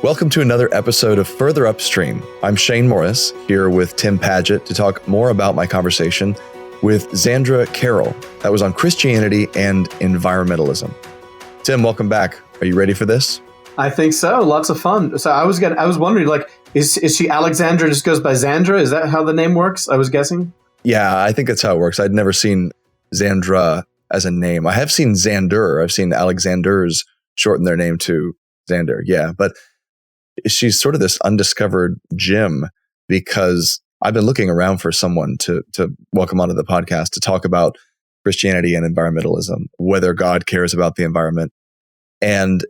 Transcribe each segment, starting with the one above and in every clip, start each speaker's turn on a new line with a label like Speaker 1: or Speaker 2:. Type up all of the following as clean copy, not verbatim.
Speaker 1: Welcome to another episode of Further Upstream. I'm Shane Morris, here with Tim Padgett to talk more about my conversation with Xandra Carroll. That was on Christianity and environmentalism. Tim, welcome back. Are you ready for this?
Speaker 2: I think so. Lots of fun. So I was wondering, like, is she Alexandra, just goes by Xandra? Is that how the name works? I was guessing.
Speaker 1: Yeah, I think that's how it works. I'd never seen Xandra as a name. I have seen Xander. I've seen Alexanders shorten their name to Xander. Yeah, but she's sort of this undiscovered gem because I've been looking around for someone to welcome onto the podcast to talk about Christianity and environmentalism, whether God cares about the environment. And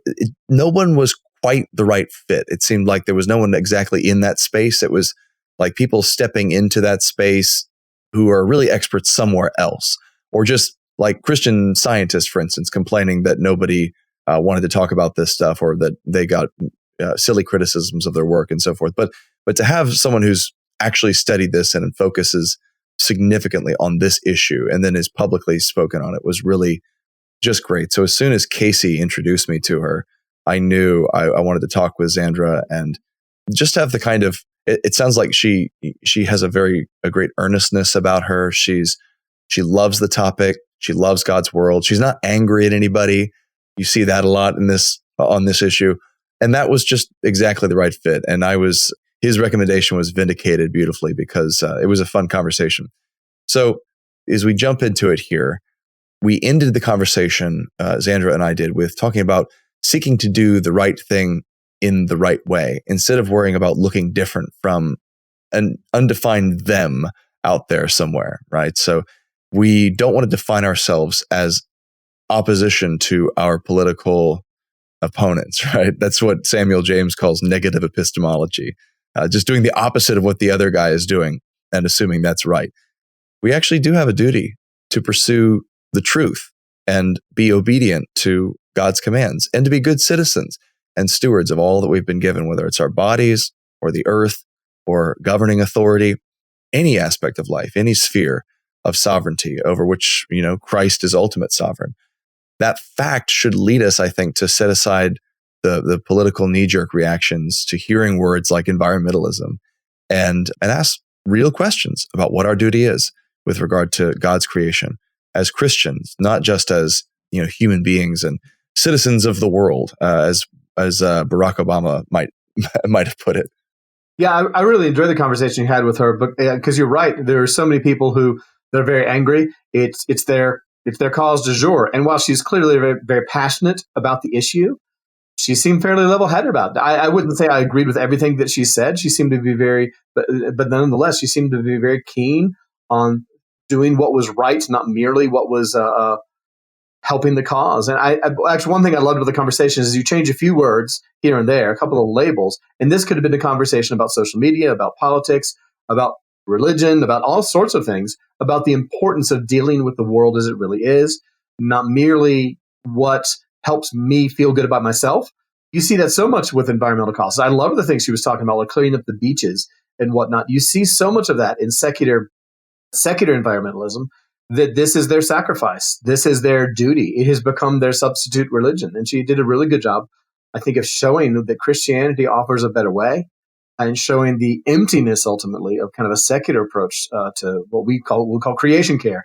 Speaker 1: no one was quite the right fit. It seemed like there was no one exactly in that space. It was like people stepping into that space who are really experts somewhere else, or just like Christian scientists, for instance, complaining that nobody wanted to talk about this stuff, or that they got silly criticisms of their work and so forth. But to have someone who's actually studied this and focuses significantly on this issue and then is publicly spoken on it was really just great. So as soon as Casey introduced me to her, I knew I wanted to talk with Xandra and just have the kind of, it sounds like she has a great earnestness about her. She loves the topic. She loves God's world. She's not angry at anybody. You see that a lot on this issue. And that was just exactly the right fit. And his recommendation was vindicated beautifully because it was a fun conversation. So as we jump into it here, we ended the conversation, Xandra and I did, with talking about seeking to do the right thing in the right way, instead of worrying about looking different from an undefined them out there somewhere, right? So we don't want to define ourselves as opposition to our political opponents, right? That's what Samuel James calls negative epistemology, just doing the opposite of what the other guy is doing and assuming that's right. We actually do have a duty to pursue the truth and be obedient to God's commands and to be good citizens and stewards of all that we've been given, whether it's our bodies or the earth or governing authority, any aspect of life, any sphere of sovereignty over which, Christ is ultimate sovereign. That fact should lead us, I think, to set aside the political knee-jerk reactions to hearing words like environmentalism and ask real questions about what our duty is with regard to God's creation as Christians, not just as human beings and citizens of the world, as Barack Obama might have put it.
Speaker 2: Yeah, I really enjoyed the conversation you had with her, but because you're right, there are so many people who they're very angry. It's their cause du jour. And while she's clearly very, very passionate about the issue, she seemed fairly level-headed about it. I wouldn't say I agreed with everything that she said. She seemed to be but nonetheless, she seemed to be very keen on doing what was right, not merely what was helping the cause. And actually, one thing I loved about the conversation is you change a few words here and there, a couple of labels, and this could have been a conversation about social media, about politics, about religion, about all sorts of things, about the importance of dealing with the world as it really is, not merely what helps me feel good about myself. You see that so much with environmental causes. I love the things she was talking about, like cleaning up the beaches and whatnot. You see so much of that in secular environmentalism, that this is their sacrifice. This is their duty. It has become their substitute religion. And she did a really good job, I think, of showing that Christianity offers a better way and showing the emptiness, ultimately, of kind of a secular approach to what we'll call creation care.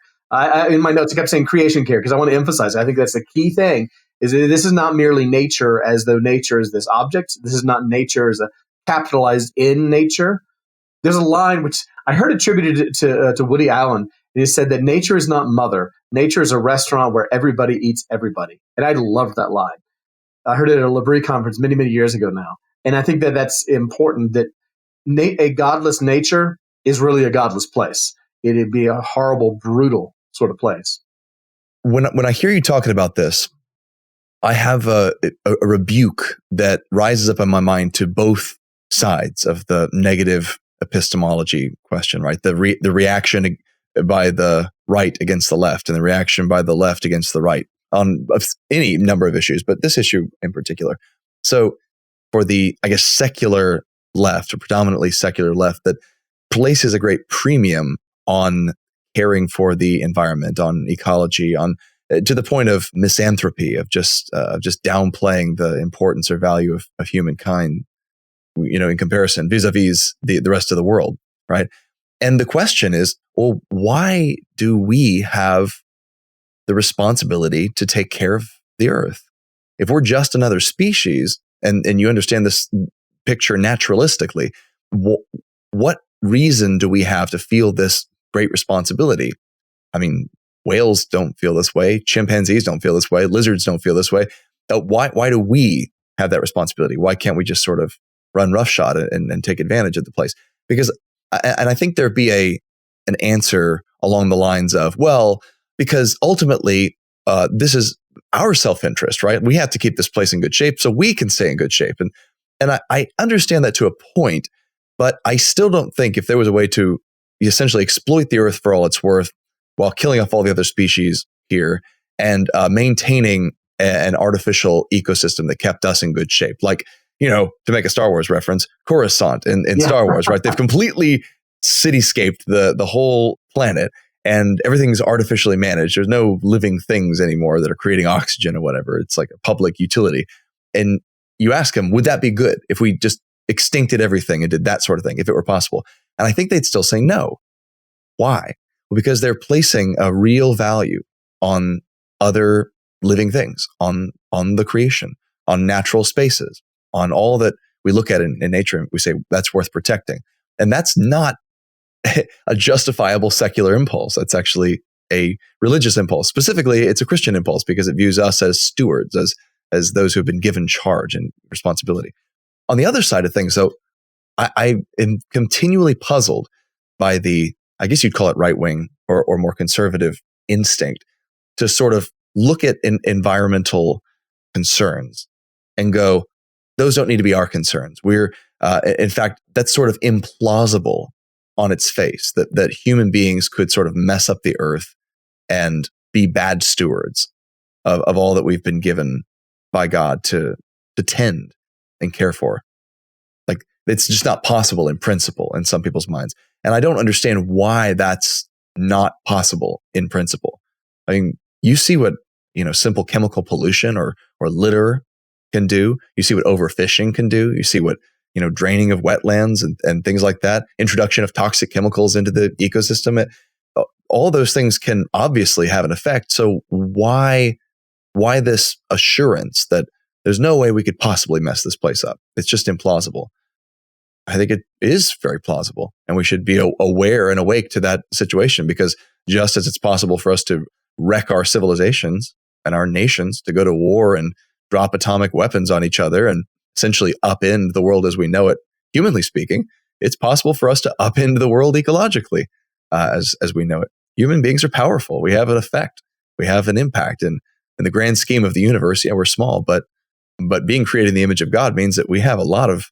Speaker 2: In my notes, I kept saying creation care because I want to emphasize it. I think that's the key thing, is that this is not merely nature as though nature is this object. This is not nature as a capitalized in nature. There's a line which I heard attributed to Woody Allen, and he said that nature is not mother. Nature is a restaurant where everybody eats everybody. And I loved that line. I heard it at a L'Abri conference many, many years ago now. And I think that that's important, that a godless nature is really a godless place. It'd be a horrible, brutal sort of place.
Speaker 1: When I hear you talking about this, I have a rebuke that rises up in my mind to both sides of the negative epistemology question, right? The reaction by the right against the left and the reaction by the left against the right on any number of issues, but this issue in particular. So for the, I guess, secular left, or predominantly secular left, that places a great premium on caring for the environment, on ecology, on to the point of misanthropy, of just downplaying the importance or value of humankind in comparison vis-a-vis the rest of the world, right? And the question is, well, why do we have the responsibility to take care of the earth? If we're just another species, and you understand this picture naturalistically, what reason do we have to feel this great responsibility? I mean, whales don't feel this way. Chimpanzees don't feel this way. Lizards don't feel this way. Why do we have that responsibility? Why can't we just sort of run roughshod and take advantage of the place? Because, and I think there'd be an answer along the lines of, well, because ultimately this is our self-interest, right? We have to keep this place in good shape so we can stay in good shape. And I understand that to a point, but I still don't think if there was a way to essentially exploit the earth for all it's worth while killing off all the other species here and maintaining an artificial ecosystem that kept us in good shape. Like, to make a Star Wars reference, Coruscant in Star Wars, right? They've completely cityscaped the whole planet and everything's artificially managed. There's no living things anymore that are creating oxygen or whatever. It's like a public utility. And you ask them, would that be good if we just extincted everything and did that sort of thing, if it were possible? And I think they'd still say no. Why? Well, because they're placing a real value on other living things, on the creation, on natural spaces, on all that we look at in nature and we say that's worth protecting. And that's not a justifiable secular impulse. That's actually a religious impulse. Specifically, it's a Christian impulse because it views us as stewards, as those who have been given charge and responsibility. On the other side of things, though, I am continually puzzled by I guess you'd call it right-wing or more conservative instinct to sort of look at environmental concerns and go, those don't need to be our concerns. In fact, that's sort of implausible on its face, that human beings could sort of mess up the earth and be bad stewards of all that we've been given by God to tend and care for. Like, it's just not possible in principle in some people's minds. And I don't understand why that's not possible in principle. I mean, you see what, simple chemical pollution or litter can do. You see what overfishing can do. You see what, draining of wetlands and things like that, introduction of toxic chemicals into the ecosystem. All those things can obviously have an effect. So why this assurance that there's no way we could possibly mess this place up? It's just implausible. I think it is very plausible, and we should be aware and awake to that situation, because just as it's possible for us to wreck our civilizations and our nations, to go to war and drop atomic weapons on each other and essentially upend the world as we know it, humanly speaking, it's possible for us to upend the world ecologically as we know it. Human beings are powerful. We have an effect. We have an impact. And in the grand scheme of the universe, yeah, we're small, but being created in the image of God means that we have a lot of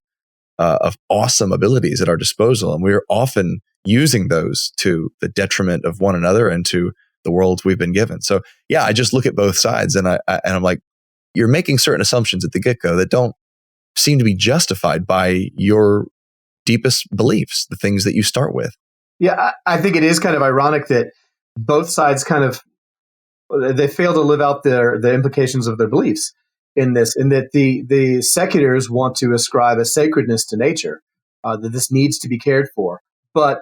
Speaker 1: awesome abilities at our disposal, and we're often using those to the detriment of one another and to the world we've been given. So yeah, I just look at both sides, and I'm like, you're making certain assumptions at the get-go that don't seem to be justified by your deepest beliefs, the things that you start with.
Speaker 2: Yeah, I think it is kind of ironic that both sides they fail to live out the implications of their beliefs in this, in that the seculars want to ascribe a sacredness to nature, that this needs to be cared for. But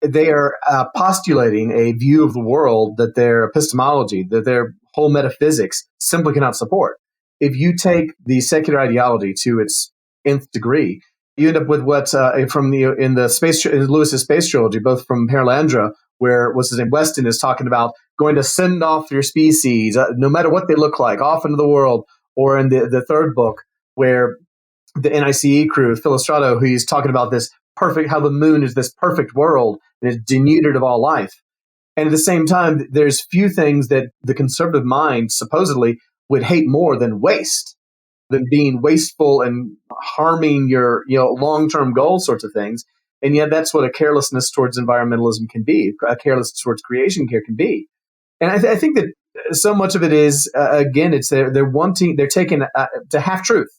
Speaker 2: they are postulating a view of the world that their epistemology, that their whole metaphysics simply cannot support. If you take the secular ideology to its nth degree, you end up with what in Lewis's space trilogy, both from Perelandra, where Weston is talking about going to send off your species, no matter what they look like, off into the world, or in the third book, where the NICE crew, Philostrato, he's talking about this perfect, how the moon is this perfect world and is denuded of all life. And at the same time, there's few things that the conservative mind supposedly would hate more than waste, than being wasteful and harming your long-term goal sorts of things. And yet that's what a carelessness towards environmentalism can be, a carelessness towards creation care can be. And I think that so much of it is, again, it's they're taking to half-truth.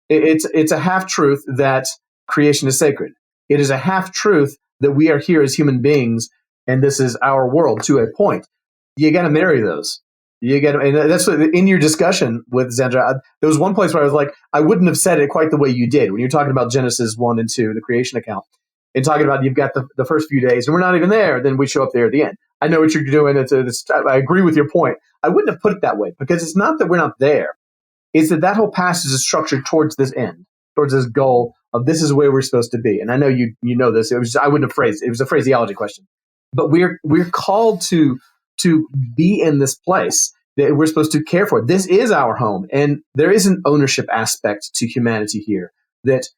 Speaker 2: It's a half-truth that creation is sacred. It is a half-truth that we are here as human beings, and this is our world to a point. You got to marry those. You get, and that's what, in your discussion with Zandra, there was one place where I was like, I wouldn't have said it quite the way you did when you're talking about Genesis 1 and 2, the creation account, and talking about you've got the first few days, and we're not even there. Then we show up there at the end. I know what you're doing. I agree with your point. I wouldn't have put it that way because it's not that we're not there. It's that whole passage is structured towards this end, towards this goal of this is where we're supposed to be. And I know you know this. I wouldn't have phrased it. It was a phraseology question. But we're called to be in this place that we're supposed to care for. This is our home, and there is an ownership aspect to humanity here that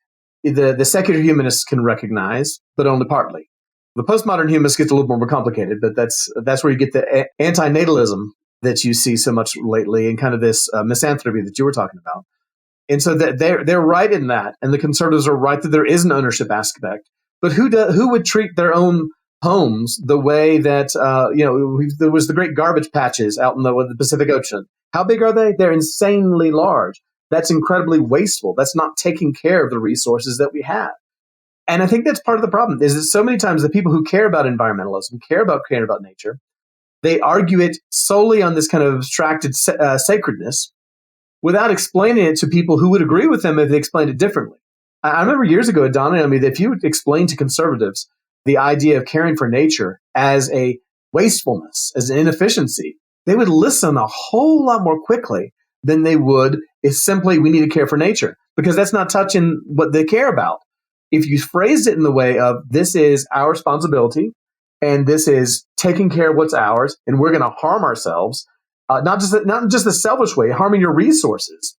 Speaker 2: the secular humanists can recognize, but only partly. The postmodern humanist gets a little more complicated, but that's where you get the antinatalism that you see so much lately, and kind of this misanthropy that you were talking about. And so that they're right in that, and the conservatives are right that there is an ownership aspect. But who would treat their own homes the way that there was the great garbage patches out in the Pacific Ocean? How big are they? They're insanely large. That's incredibly wasteful. That's not taking care of the resources that we have. And I think that's part of the problem, is that so many times the people who care about environmentalism, care about nature, they argue it solely on this kind of abstracted sacredness without explaining it to people who would agree with them if they explained it differently. I remember years ago it dawned on me that if you explain to conservatives the idea of caring for nature as a wastefulness, as an inefficiency, they would listen a whole lot more quickly than they would if simply we need to care for nature, because that's not touching what they care about. If you phrased it in the way of this is our responsibility and this is taking care of what's ours, and we're going to harm ourselves, not just the selfish way, harming your resources,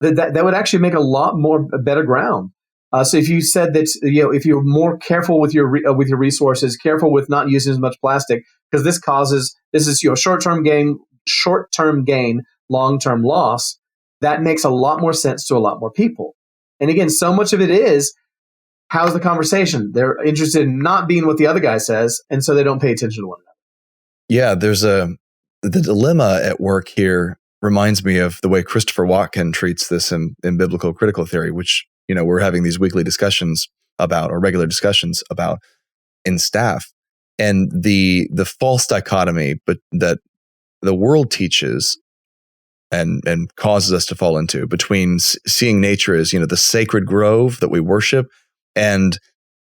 Speaker 2: that would actually make a lot more better ground. So if you said that, if you're more careful with your resources, careful with not using as much plastic, because this is short-term gain, long-term loss, that makes a lot more sense to a lot more people. And again, so much of it is, how's the conversation? They're interested in not being what the other guy says, and so they don't pay attention to one another.
Speaker 1: Yeah, the dilemma at work here reminds me of the way Christopher Watkin treats this in biblical critical theory, which we're having these weekly discussions about, or regular discussions about, in staff, and the false dichotomy, but that the world teaches and causes us to fall into, between seeing nature as the sacred grove that we worship and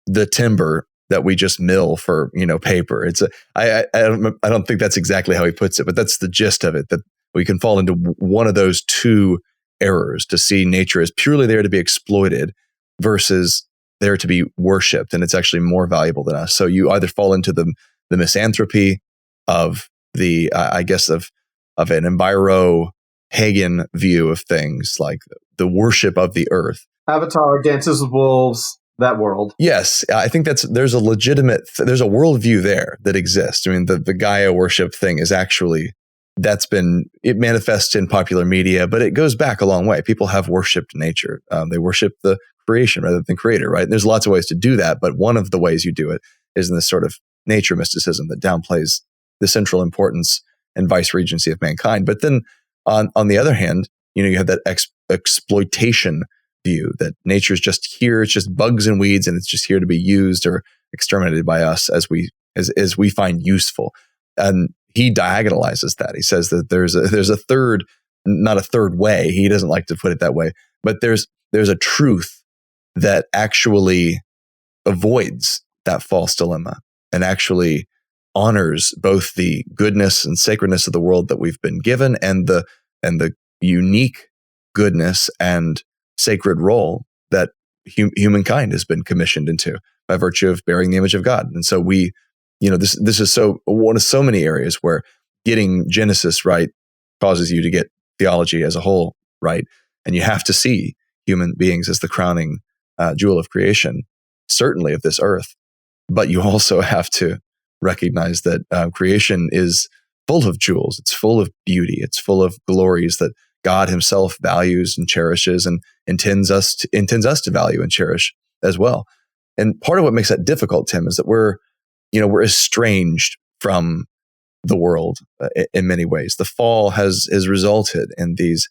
Speaker 1: the timber that we just mill for paper. I don't think that's exactly how he puts it, but that's the gist of it, that we can fall into one of those two errors, to see nature as purely there to be exploited versus there to be worshipped, and it's actually more valuable than us. So you either fall into the misanthropy of the of an enviro-pagan view of things, like the worship of the earth. Avatar, Dances with Wolves, that world. Yes, I think there's a worldview there that exists. I mean, the Gaia worship thing is actually, it manifests in popular media, but it goes back a long way. People have worshipped nature. They worship the creation rather than creator, right? And there's lots of ways to do that, but one of the ways you do it is in this sort of nature mysticism that downplays the central importance and vice regency of mankind. But then on the other hand, you have that exploitation view that nature's just here, it's just bugs and weeds, and it's just here to be used or exterminated by us as we find useful. And he diagonalizes that. He says that there's a third, not a third way. He doesn't like to put it that way, but there's a truth that actually avoids that false dilemma and actually honors both the goodness and sacredness of the world that we've been given, and the unique goodness and sacred role that humankind has been commissioned into by virtue of bearing the image of God. And so this is one of so many areas where getting Genesis right causes you to get theology as a whole right, and you have to see human beings as the crowning jewel of creation, certainly of this earth. But you also have to recognize that creation is full of jewels. It's full of beauty. It's full of glories that God himself values and cherishes, and intends us to value and cherish as well. And part of what makes that difficult, Tim, is that we're estranged from the world in many ways. The fall has resulted in these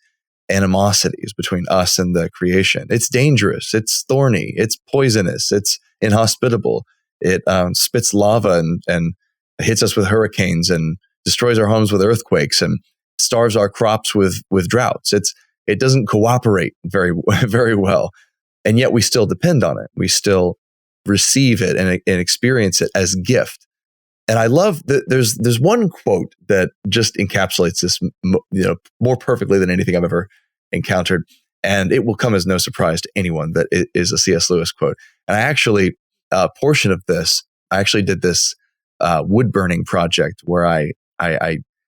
Speaker 1: animosities between us and the creation. It's dangerous. It's thorny. It's poisonous. It's inhospitable. It spits lava and hits us with hurricanes and destroys our homes with earthquakes. And starves our crops with droughts. It doesn't cooperate very, very well. And yet we still depend on it. We still receive it and experience it as gift. And I love that there's one quote that just encapsulates this, more perfectly than anything I've ever encountered. And it will come as no surprise to anyone that it is a C.S. Lewis quote. And I actually, a portion of this, I actually did this wood burning project where I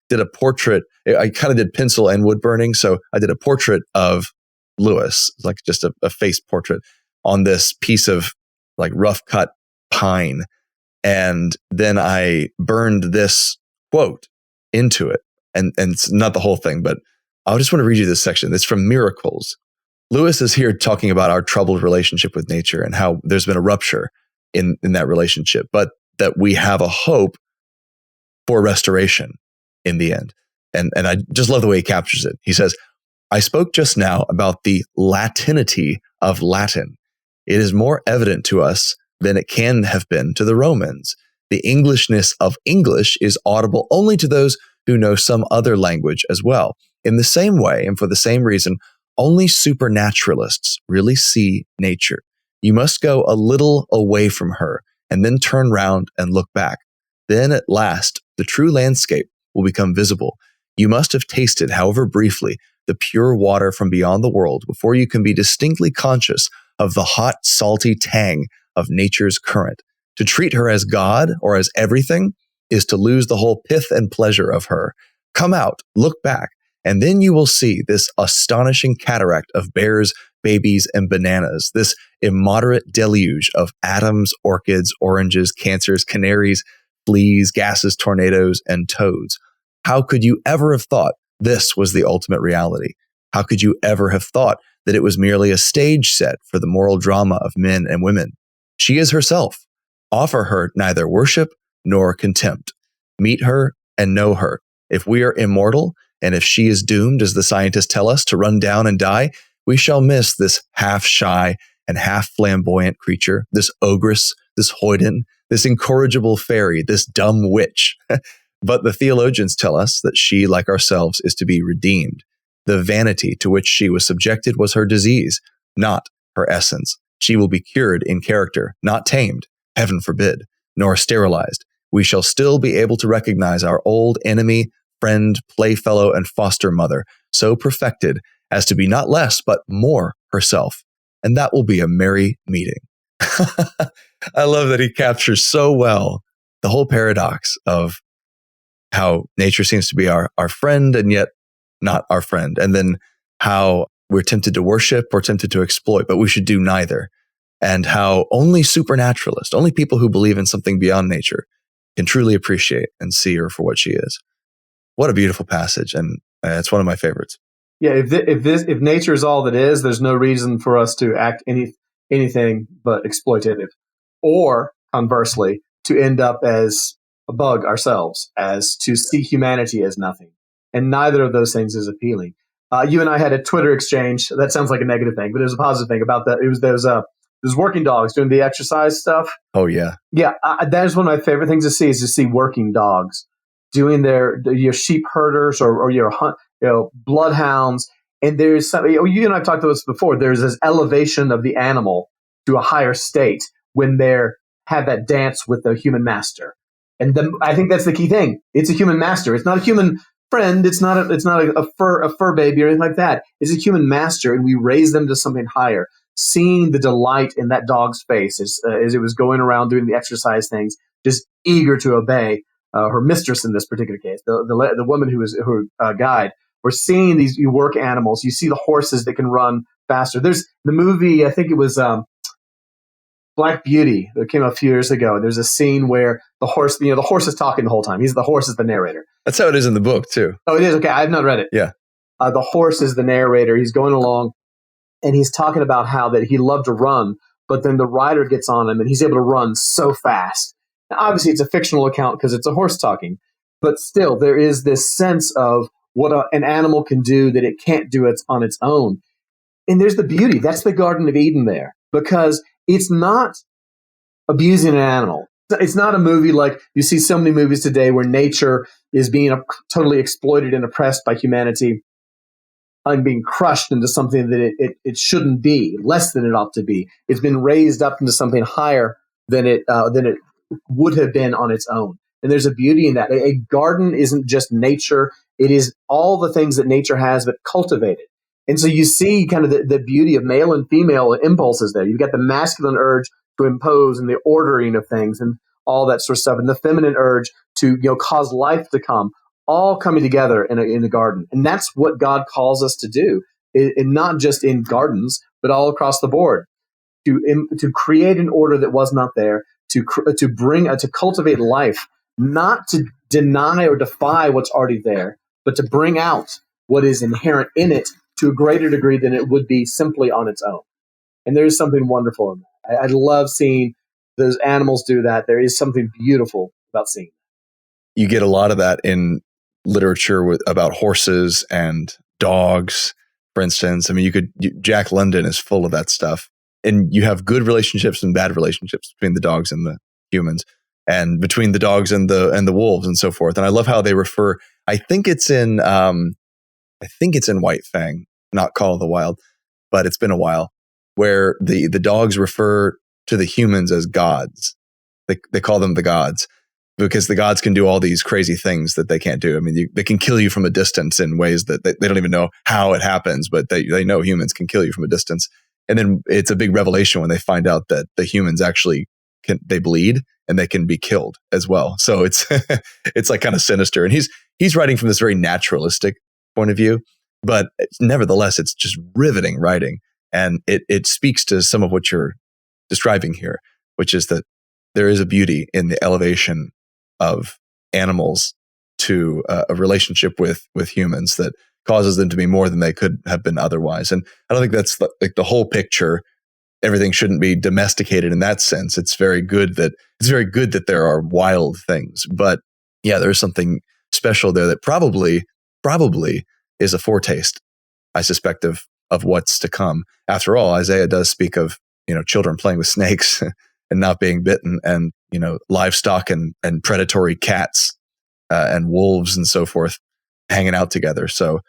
Speaker 1: did a portrait. I kind of did pencil and wood burning. So I did a portrait of Lewis, like just a face portrait on this piece of like rough cut pine. And then I burned this quote into it. And it's not the whole thing, but I just want to read you this section. It's from Miracles. Lewis is here talking about our troubled relationship with nature and how there's been a rupture in that relationship, but that we have a hope for restoration in the end. And I just love the way he captures it. He says, I spoke just now about the Latinity of Latin. It is more evident to us than it can have been to the Romans. The Englishness of English is audible only to those who know some other language as well. In the same way, and for the same reason, only supernaturalists really see nature. You must go a little away from her and then turn round and look back. Then at last, the true landscape will become visible. You must have tasted, however briefly, the pure water from beyond the world before you can be distinctly conscious of the hot, salty tang of nature's current. To treat her as God or as everything is to lose the whole pith and pleasure of her. Come out, look back, and then you will see this astonishing cataract of bears, babies, and bananas, this immoderate deluge of atoms, orchids, oranges, cancers, canaries, fleas, gases, tornadoes, and toads. How could you ever have thought this was the ultimate reality? How could you ever have thought that it was merely a stage set for the moral drama of men and women? She is herself. Offer her neither worship nor contempt. Meet her and know her. If we are immortal, and if she is doomed, as the scientists tell us, to run down and die, we shall miss this half-shy and half-flamboyant creature, this ogress, this hoyden, this incorrigible fairy, this dumb witch. But the theologians tell us that she, like ourselves, is to be redeemed. The vanity to which she was subjected was her disease, not her essence. She will be cured in character, not tamed, heaven forbid, nor sterilized. We shall still be able to recognize our old enemy, friend, playfellow, and foster mother, so perfected as to be not less but more herself. And that will be a merry meeting. I love that he captures so well the whole paradox of how nature seems to be our friend and yet not our friend. And then how we're tempted to worship or tempted to exploit, but we should do neither. And how only supernaturalists, only people who believe in something beyond nature can truly appreciate and see her for what she is. What a beautiful passage. And it's one of my favorites.
Speaker 2: Yeah, if nature is all that is, there's no reason for us to act anything but exploitative. Or conversely, to end up as a bug ourselves, as to see humanity as nothing. And neither of those things is appealing. You and I had a Twitter exchange. That sounds like a negative thing, but it was a positive thing about that. It was those working dogs doing the exercise stuff.
Speaker 1: Oh, yeah.
Speaker 2: Yeah, that is one of my favorite things to see, is to see working dogs doing your sheep herders or your hunt, bloodhounds. And there's something, you and I have talked about this before. There's this elevation of the animal to a higher state when they have that dance with the human master. And I think that's the key thing. It's a human master. It's not a human friend. It's not a fur baby or anything like that. It's a human master, and we raise them to something higher. Seeing the delight in that dog's face as it was going around doing the exercise things, just eager to obey her mistress in this particular case, the woman who was her guide. We're seeing these work animals. You see the horses that can run faster. There's the movie, I think it was Black Beauty, that came out a few years ago. There's a scene where the horse is talking the whole time. The horse is the narrator.
Speaker 1: That's how it is in the book too.
Speaker 2: Oh, it is? Okay, I've not read it.
Speaker 1: Yeah.
Speaker 2: The horse is the narrator. He's going along, and he's talking about how that he loved to run, but then the rider gets on him, and he's able to run so fast. Now, obviously, it's a fictional account because it's a horse talking, but still, there is this sense of what an animal can do that it can't do on its own. And there's the beauty. That's the Garden of Eden there, because it's not abusing an animal. It's not a movie like you see so many movies today where nature is being totally exploited and oppressed by humanity and being crushed into something that it shouldn't be, less than it ought to be. It's been raised up into something higher than it would have been on its own. And there's a beauty in that. A garden isn't just nature. It is all the things that nature has, but cultivated. And so you see kind of the beauty of male and female impulses there. You've got the masculine urge to impose and the ordering of things and all that sort of stuff, and the feminine urge to cause life to come, all coming together in a garden. And that's what God calls us to do, and not just in gardens, but all across the board, to create an order that was not there, to cultivate life, not to deny or defy what's already there, but to bring out what is inherent in it to a greater degree than it would be simply on its own. And there is something wonderful in that. I love seeing those animals do that. There is something beautiful about seeing that.
Speaker 1: You get a lot of that in literature about horses and dogs, for instance. I mean, Jack London is full of that stuff. And you have good relationships and bad relationships between the dogs and the humans, and between the dogs and the wolves and so forth. And I love how they refer. I think it's in White Fang, not Call of the Wild, but it's been a while, where the dogs refer to the humans as gods. They call them the gods because the gods can do all these crazy things that they can't do. I mean, they can kill you from a distance in ways that they don't even know how it happens, but they know humans can kill you from a distance. And then it's a big revelation when they find out that the humans actually they bleed and they can be killed as well. So it's it's like kind of sinister. And he's writing from this very naturalistic point of view, but nevertheless, it's just riveting writing. And it speaks to some of what you're describing here, which is that there is a beauty in the elevation of animals to a relationship with humans that causes them to be more than they could have been otherwise. And I don't think that's like the whole picture. Everything shouldn't be domesticated in that sense. It's very good that there are wild things, but yeah, there's something special there that probably is a foretaste, I suspect, of what's to come. After all, Isaiah does speak of children playing with snakes and not being bitten, and livestock and predatory cats and wolves and so forth hanging out together. So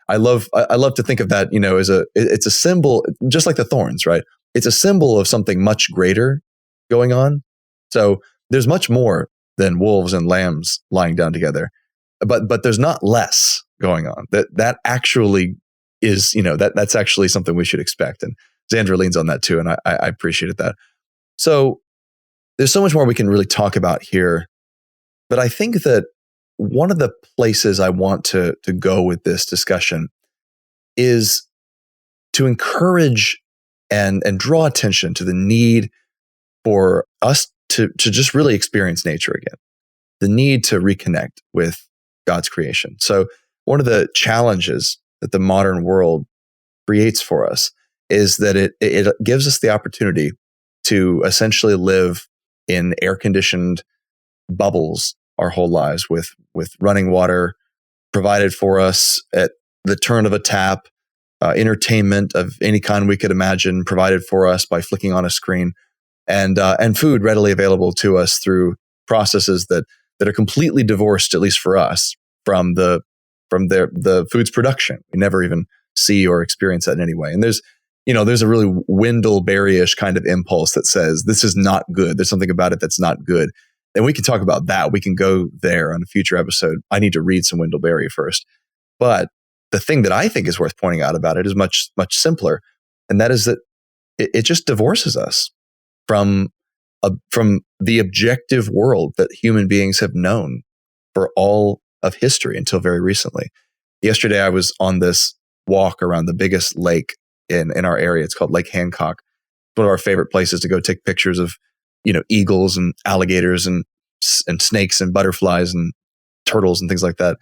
Speaker 1: I love to think of that as it's a symbol, just like the thorns, right? It's a symbol of something much greater going on. So there's much more than wolves and lambs lying down together, but there's not less going on. That actually is that's actually something we should expect. And Xandra leans on that too, and I appreciated that. So there's so much more we can really talk about here, but I think that one of the places I want to go with this discussion is to encourage and draw attention to the need for us to just really experience nature again, the need to reconnect with God's creation. So one of the challenges that the modern world creates for us is that it gives us the opportunity to essentially live in air-conditioned bubbles our whole lives with running water provided for us at the turn of a tap, entertainment of any kind we could imagine provided for us by flicking on a screen, and food readily available to us through processes that are completely divorced, at least for us, from the food's production. We never even see or experience that in any way. And there's a really Wendell-Berry-ish kind of impulse that says this is not good. There's something about it that's not good. And we can talk about that. We can go there on a future episode. I need to read some Wendell Berry first. But the thing that I think is worth pointing out about it is much, much simpler. And that is that it just divorces us from the objective world that human beings have known for all of history until very recently. Yesterday, I was on this walk around the biggest lake in our area. It's called Lake Hancock. It's one of our favorite places to go take pictures of eagles and alligators and snakes and butterflies and turtles and things like that.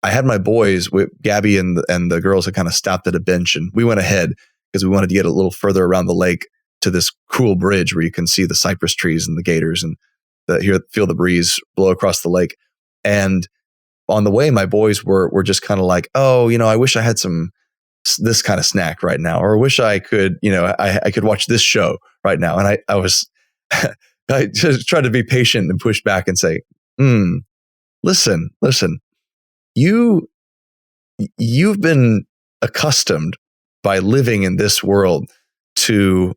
Speaker 1: I had my boys, Gabby and the girls, had kind of stopped at a bench, and we went ahead because we wanted to get a little further around the lake to this cool bridge where you can see the cypress trees and the gators and feel the breeze blow across the lake. And on the way, my boys were just kind of like, oh, I wish I had this kind of snack right now, or I wish I could, I could watch this show right now. And I was I just try to be patient and push back and say, listen, you've been accustomed by living in this world to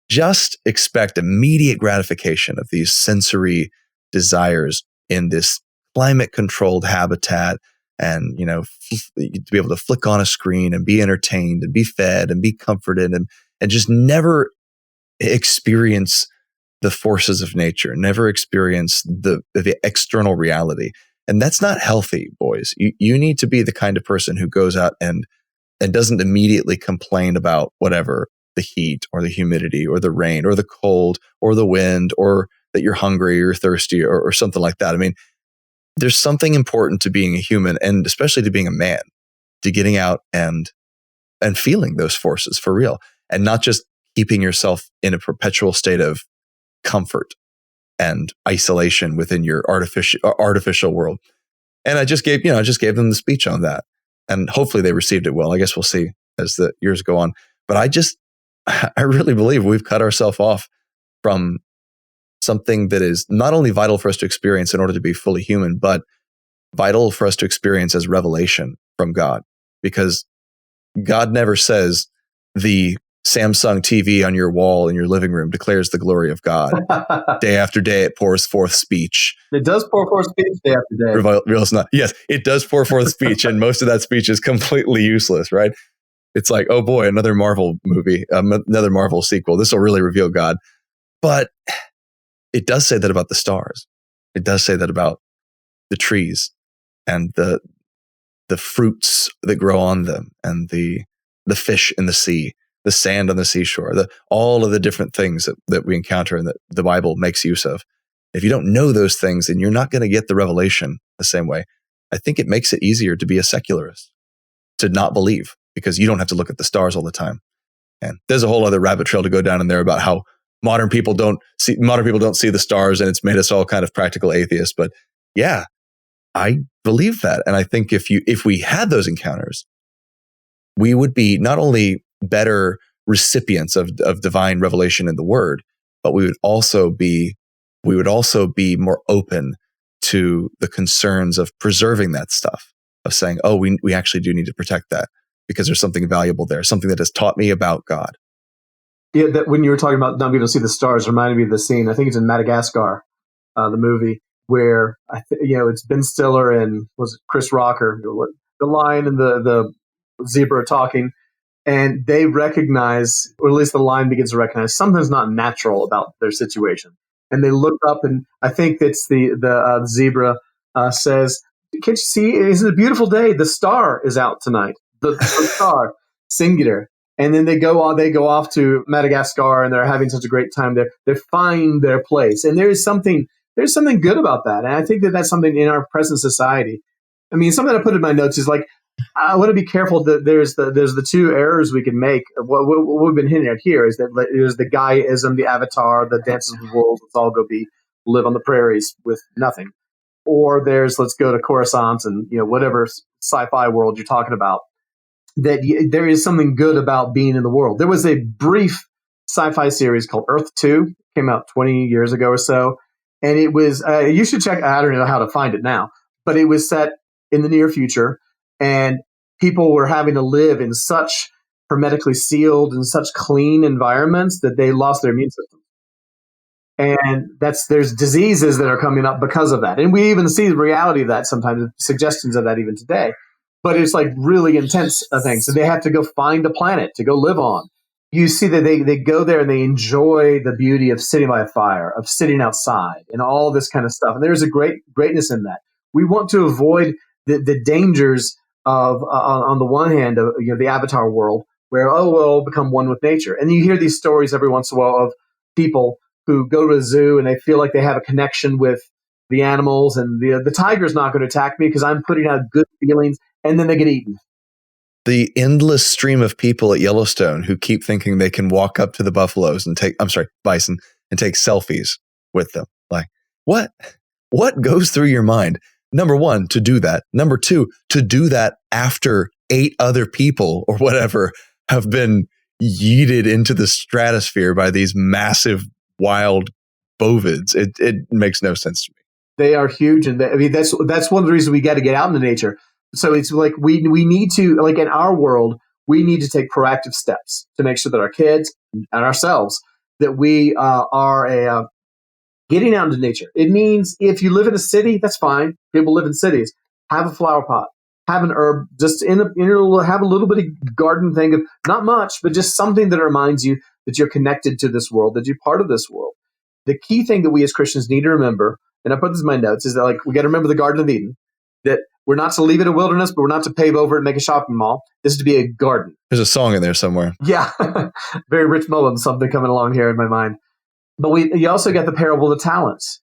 Speaker 1: just expect immediate gratification of these sensory desires in this climate controlled habitat, and to be able to flick on a screen and be entertained and be fed and be comforted and just never experience the forces of nature, never experience the external reality. And that's not healthy, boys. You need to be the kind of person who goes out and doesn't immediately complain about whatever, the heat or the humidity or the rain or the cold or the wind, or that you're hungry or thirsty or something like that. I mean, there's something important to being a human, and especially to being a man, to getting out and feeling those forces for real, and not just keeping yourself in a perpetual state of comfort and isolation within your artificial world. And I just gave them the speech on that, and hopefully they received it well. I guess we'll see as the years go on. But I really believe we've cut ourselves off from something that is not only vital for us to experience in order to be fully human, but vital for us to experience as revelation from God. Because God never says the Samsung TV on your wall in your living room declares the glory of God. Day after day, it pours forth speech.
Speaker 2: It does pour forth speech day after day.
Speaker 1: Yes, it does pour forth speech, and most of that speech is completely useless, right? It's like, oh boy, another Marvel movie, another Marvel sequel. This will really reveal God. But it does say that about the stars. It does say that about the trees and the fruits that grow on them, and the fish in the sea, the sand on the seashore, all of the different things that we encounter and that the Bible makes use of. If you don't know those things, then you're not going to get the revelation the same way. I think it makes it easier to be a secularist, to not believe, because you don't have to look at the stars all the time. And there's a whole other rabbit trail to go down in there about how modern people don't see the stars, and it's made us all kind of practical atheists. But yeah, I believe that. And I think if we had those encounters, we would be not only better recipients of divine revelation in the Word, but we would also be more open to the concerns of preserving that stuff, of saying, oh, we actually do need to protect that because there's something valuable there, something that has taught me about God.
Speaker 2: Yeah, that when you were talking about not being able to see the stars, reminded me of the scene. I think it's in Madagascar, the movie, where it's Ben Stiller and was it Chris Rocker, the lion and the zebra talking, and they recognize, or at least the lion begins to recognize, something's not natural about their situation. And they look up, and I think it's the zebra says, "Can't you see? It's a beautiful day. The star is out tonight. The star, singular." And then they go off to Madagascar, and they're having such a great time there. They find their place, and there's something good about that. And I think that that's something in our present society. I mean, something I put in my notes is like, I want to be careful that there's the two errors we can make. What we've been hinting at here is that there's the guyism, the avatar, the dances with wolves. Let's all go live on the prairies with nothing. Or there's let's go to Coruscant and whatever sci-fi world you're talking about. That there is something good about being in the world. There was a brief sci-fi series called Earth 2, came out 20 years ago or so, and it was you should check. I don't know how to find it now, but it was set in the near future, and people were having to live in such hermetically sealed and such clean environments that they lost their immune system. And there's diseases that are coming up because of that. And we even see the reality of that sometimes, suggestions of that even today. But it's like really intense things. So they have to go find a planet to go live on. You see that they go there and they enjoy the beauty of sitting by a fire, of sitting outside, and all this kind of stuff. And there's a greatness in that. We want to avoid the dangers of, on the one hand, of the avatar world, where we'll become one with nature. And you hear these stories every once in a while of people who go to a zoo and they feel like they have a connection with the animals, and the tiger's not going to attack me because I'm putting out good feelings, and then they get eaten.
Speaker 1: The endless stream of people at Yellowstone who keep thinking they can walk up to the bison and take selfies with them. Like, what goes through your mind? Number one, to do that. Number two, to do that after 8 other people or whatever have been yeeted into the stratosphere by these massive wild bovids. It makes no sense to me.
Speaker 2: They are huge, and that's one of the reasons we got to get out into nature. So it's like we need to, like in our world, we need to take proactive steps to make sure that our kids and ourselves, that we are getting out into nature. It means if you live in a city, that's fine. People live in cities. Have a flower pot, have an herb, just have a little bit of garden thing of not much, but just something that reminds you that you're connected to this world, that you're part of this world. The key thing that we as Christians need to remember, and I put this in my notes, is that like we got to remember the Garden of Eden, that we're not to leave it a wilderness, but we're not to pave over it and make a shopping mall. This is to be a garden.
Speaker 1: There's a song in there somewhere.
Speaker 2: Yeah, very Rich Mullins, something coming along here in my mind. But you also get the parable of the talents.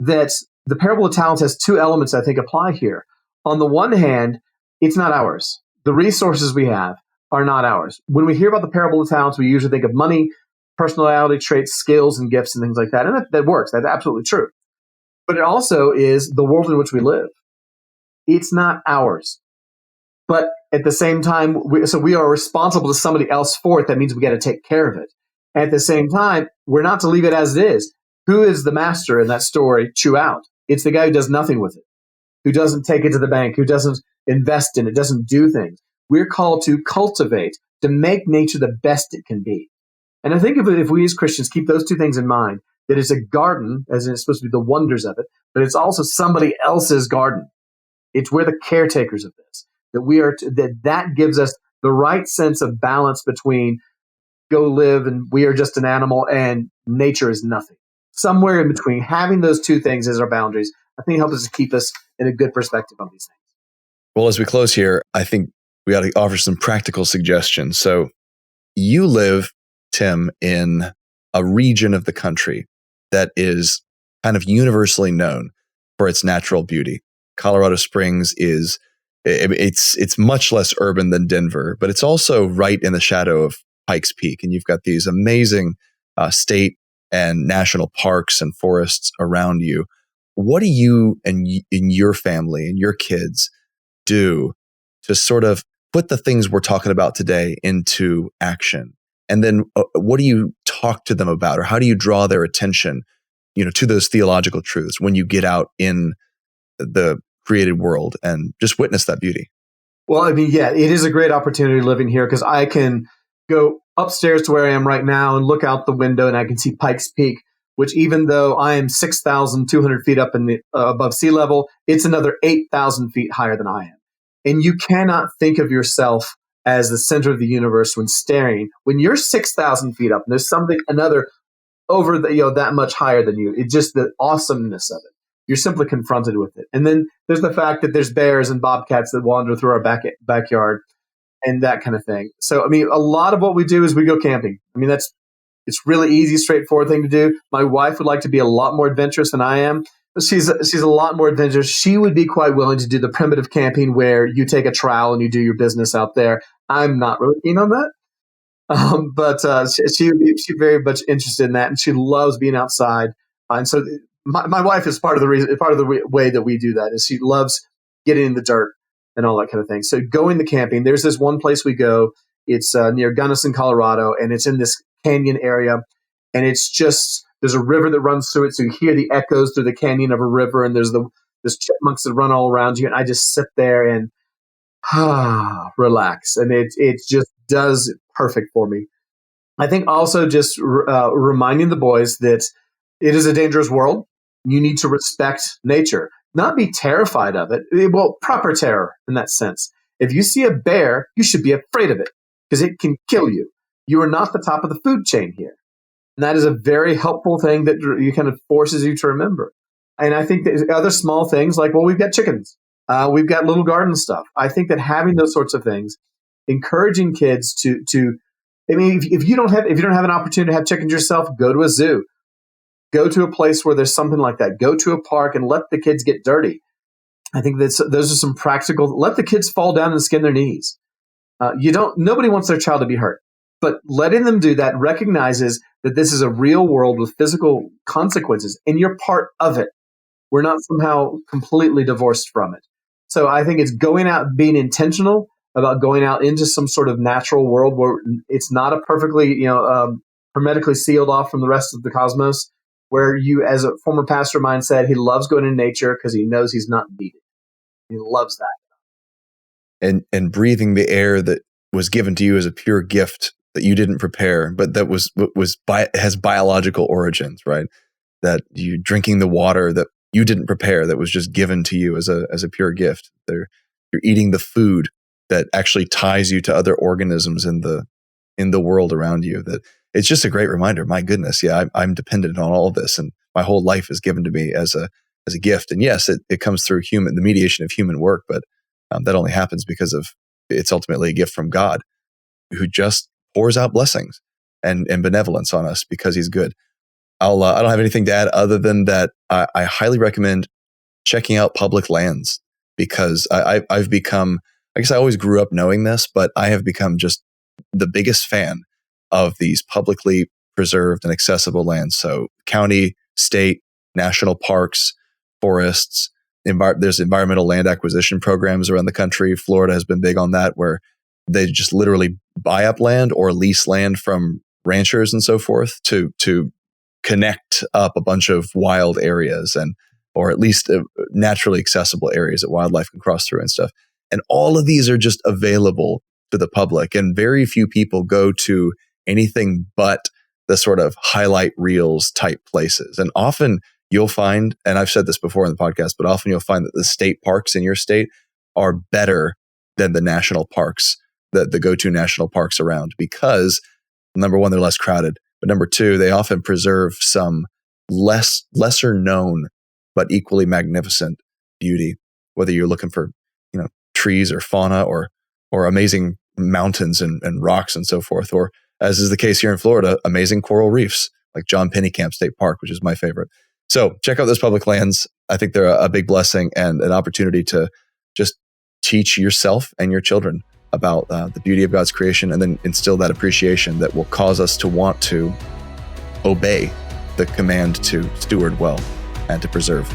Speaker 2: That the parable of talents has two elements I think apply here. On the one hand, it's not ours. The resources we have are not ours. When we hear about the parable of talents, we usually think of money, personality traits, skills, and gifts and things like that. And that works. That's absolutely true. But it also is the world in which we live. It's not ours. But at the same time, we are responsible to somebody else for it. That means we got to take care of it. At the same time, we're not to leave it as it is. Who is the master in that story? Chew out. It's the guy who does nothing with it, who doesn't take it to the bank, who doesn't invest in it, doesn't do things. We're called to cultivate, to make nature the best it can be. And I think if we as Christians keep those two things in mind, that it's a garden, as in it's supposed to be the wonders of it, but it's also somebody else's garden. It's we're the caretakers of this. That we are that gives us the right sense of balance between go live and we are just an animal and nature is nothing. Somewhere in between, having those two things as our boundaries, I think helps us to keep us in a good perspective on these things.
Speaker 1: Well, as we close here, I think we ought to offer some practical suggestions. So you live, Tim, in a region of the country that is kind of universally known for its natural beauty. Colorado Springs it's much less urban than Denver, but it's also right in the shadow of Pikes Peak. And you've got these amazing state and national parks and forests around you. What do you and your family and your kids do to sort of put the things we're talking about today into action? And then what do you talk to them about, or how do you draw their attention, to those theological truths when you get out in the created world and just witness that beauty?
Speaker 2: Well, I mean, yeah, it is a great opportunity living here because I can go upstairs to where I am right now and look out the window and I can see Pikes Peak, which even though I am 6,200 feet up in the above sea level, it's another 8,000 feet higher than I am. And you cannot think of yourself as the center of the universe when staring. When you're 6,000 feet up and there's another over that much higher than you, it's just the awesomeness of it. You're simply confronted with it. And then there's the fact that there's bears and bobcats that wander through our backyard and that kind of thing. So, I mean, a lot of what we do is we go camping. I mean, it's really easy, straightforward thing to do. My wife would like to be a lot more adventurous than I am. She's a lot more adventurous. She would be quite willing to do the primitive camping where you take a trowel and you do your business out there. I'm not really keen on that. But she'd be very much interested in that, and she loves being outside. And so my wife is part of the way that we do that is she loves getting in the dirt and all that kind of thing. So going to camping, there's this one place we go. It's near Gunnison, Colorado, and it's in this canyon area. And it's just, there's a river that runs through it. So you hear the echoes through the canyon of a river, and there's chipmunks that run all around you. And I just sit there and relax. And it just does perfect for me. I think also just reminding the boys that it is a dangerous world. You need to respect nature, not be terrified of it. Well, proper terror in that sense. If you see a bear, you should be afraid of it because it can kill you. You are not the top of the food chain here. And that is a very helpful thing that you kind of forces you to remember. And I think that other small things like, well, we've got chickens. We've got little garden stuff. I think that having those sorts of things, encouraging kids to I mean, if you don't have an opportunity to have chickens yourself, go to a zoo. Go to a place where there's something like that. Go to a park and let the kids get dirty. I think those are some practical. Let the kids fall down and skin their knees. Nobody wants their child to be hurt, but letting them do that recognizes that this is a real world with physical consequences, and you're part of it. We're not somehow completely divorced from it. So I think it's going out, being intentional about going out into some sort of natural world where it's not a perfectly, hermetically sealed off from the rest of the cosmos. where you, as a former pastor of mine said, he loves going in nature because he knows he's not needed. He loves that.
Speaker 1: And breathing the air that was given to you as a pure gift that you didn't prepare, but that has biological origins, right? That you drinking the water that you didn't prepare, that was just given to you as a pure gift. You're eating the food that actually ties you to other organisms in the world around you. That it's just a great reminder. My goodness, yeah, I'm dependent on all of this, and my whole life is given to me as a gift. And yes, it comes through the mediation of human work, but that only happens because it's ultimately a gift from God, who just pours out blessings and benevolence on us because He's good. I don't have anything to add other than that. I highly recommend checking out public lands, because I've become, I guess I always grew up knowing this, but I have become just the biggest fan of these publicly preserved and accessible lands. So county, state, national parks, forests, there's environmental land acquisition programs around the country. Florida has been big on that, where they just literally buy up land or lease land from ranchers and so forth to connect up a bunch of wild areas, or at least naturally accessible areas that wildlife can cross through and stuff. And all of these are just available to the public, and very few people go to anything but the sort of highlight reels type places. And often you'll find, and I've said this before in the podcast, but often you'll find that the state parks in your state are better than the national parks, the go-to national parks around, because number one, they're less crowded, but number two, they often preserve some lesser known but equally magnificent beauty, whether you're looking for trees or fauna or amazing mountains and rocks and so forth, or as is the case here in Florida, amazing coral reefs like John Pennycamp State Park, which is my favorite. So check out those public lands. I think they're a big blessing and an opportunity to just teach yourself and your children about the beauty of God's creation, and then instill that appreciation that will cause us to want to obey the command to steward well and to preserve.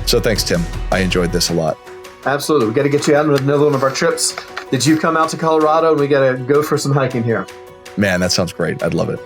Speaker 1: So thanks, Tim. I enjoyed this a lot.
Speaker 2: Absolutely. We got to get you out on another one of our trips. Did you come out to Colorado? We got to go for some hiking here.
Speaker 1: Man, that sounds great. I'd love it.